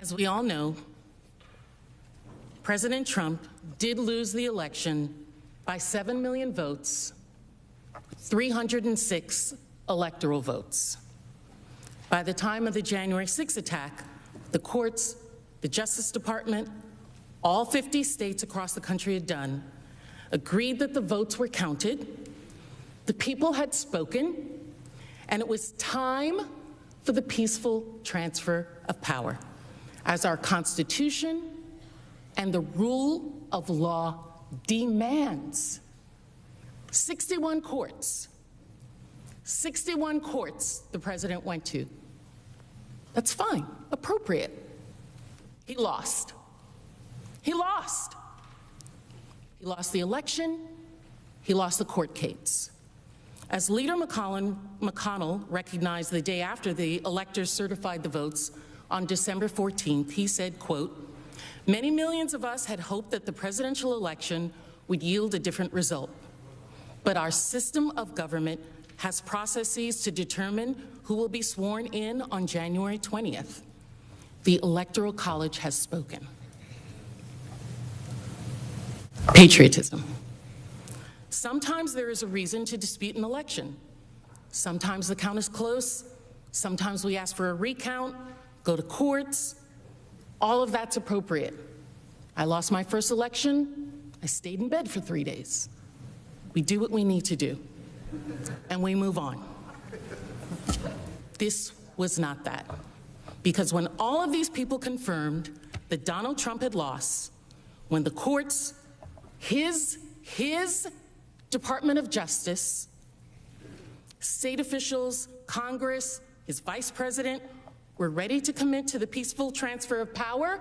As we all know, President Trump did lose the election by 7 million votes, 306 electoral votes. By the time of the January 6th attack, the courts, the Justice Department, all 50 states across the country had done, agreed that the votes were counted, the people had spoken, and it was time for the peaceful transfer of power, as our Constitution and the rule of law demands. 61 courts the president went to. That's fine, appropriate. He lost. He lost. He lost the election. He lost the court case. As Leader McConnell recognized the day after the electors certified the votes on December 14th, he said, quote, "Many millions of us had hoped that the presidential election would yield a different result. But our system of government has processes to determine who will be sworn in on January 20th. The Electoral College has spoken." Patriotism. Sometimes there is a reason to dispute an election. Sometimes the count is close. Sometimes we ask for a recount, go to courts. All of that's appropriate. I lost my first election. I stayed in bed for 3 days. We do what we need to do, and we move on. This was not that. Because when all of these people confirmed that Donald Trump had lost, when the courts, his Department of Justice, state officials, Congress, his vice president were ready to commit to the peaceful transfer of power,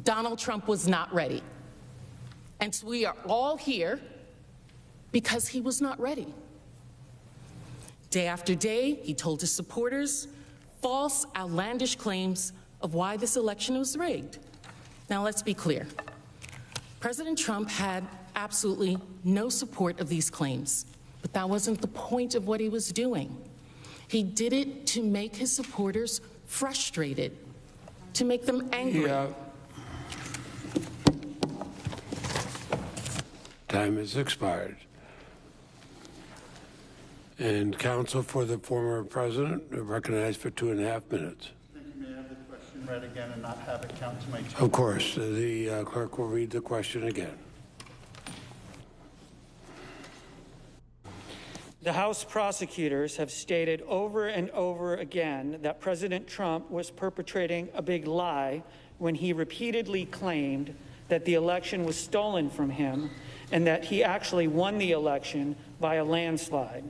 Donald Trump was not ready. And so we are all here because he was not ready. Day after day, he told his supporters false, outlandish claims of why this election was rigged. Now, let's be clear. President Trump had absolutely no support of these claims, but that wasn't the point of what he was doing. He did it to make his supporters frustrated, to make them angry. Yeah. Time has expired. And counsel for the former president recognized for 2.5 minutes. Thank you. May I have the question read again and not have it count to my chamber? Of course. The clerk will read the question again. The House prosecutors have stated over and over again that President Trump was perpetrating a big lie when he repeatedly claimed that the election was stolen from him and that he actually won the election by a landslide.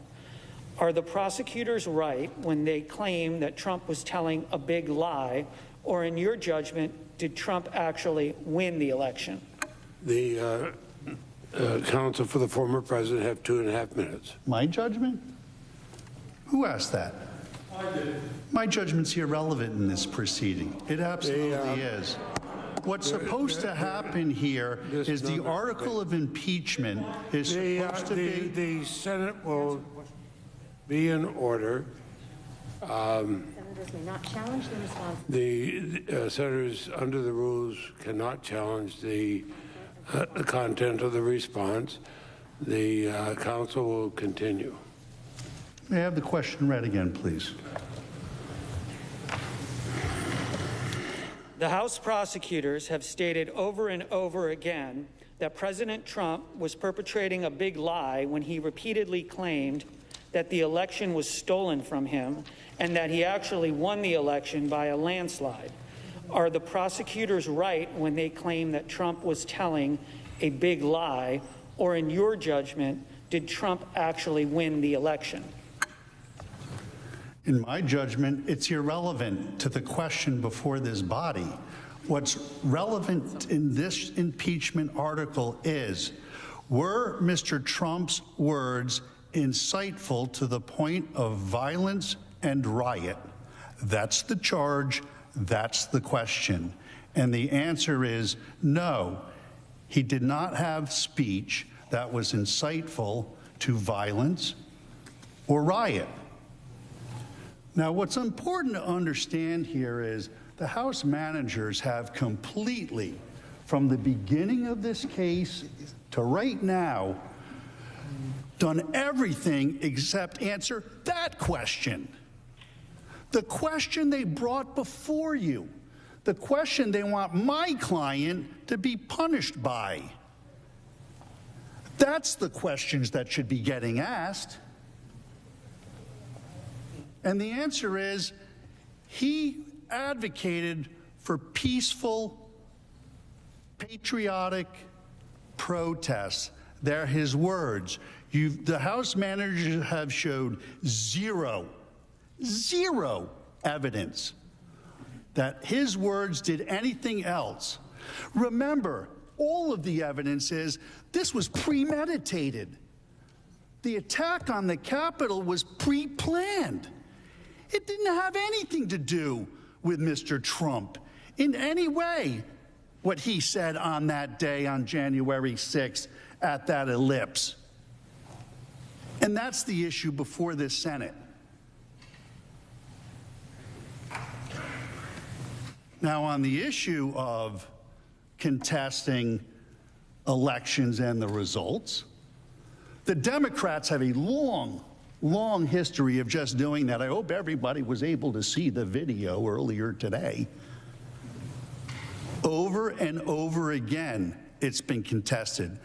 Are the prosecutors right when they claim that Trump was telling a big lie, or in your judgment, did Trump actually win the election? The counsel for the former president have 2.5 minutes. My judgment? Who asked that? I did. My judgment's irrelevant in this proceeding. It absolutely is. What's supposed to happen here is the article of impeachment is supposed to be... The Senate will be in order. Senators may not challenge the response. The senators, under the rules, cannot challenge the content of the response. The counsel will continue. May I have the question read again, please? The House prosecutors have stated over and over again that President Trump was perpetrating a big lie when he repeatedly claimed that the election was stolen from him and that he actually won the election by a landslide. Are the prosecutors right when they claim that Trump was telling a big lie, or in your judgment, did Trump actually win the election? In my judgment, it's irrelevant to the question before this body. What's relevant in this impeachment article is, were Mr. Trump's words insightful to the point of violence and riot? That's the charge. That's the question. And the answer is no. He did not have speech that was insightful to violence or riot. Now, what's important to understand here is the House managers have completely, from the beginning of this case to right now, done everything except answer that question. The question they brought before you, the question they want my client to be punished by. That's the questions that should be getting asked. And the answer is, he advocated for peaceful, patriotic protests. They're his words. The House managers have showed zero evidence that his words did anything else. Remember, all of the evidence is this was premeditated. The attack on the Capitol was pre-planned. It didn't have anything to do with Mr. Trump in any way, what he said on that day on January 6th at that ellipse. And that's the issue before this Senate. Now, on the issue of contesting elections and the results, the Democrats have a long history of just doing that. I hope everybody was able to see the video earlier today. Over and over again, it's been contested.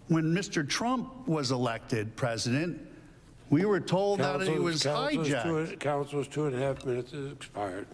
When Mr. Trump was elected president, we were told that he was hijacked. Council's 2.5 minutes has expired.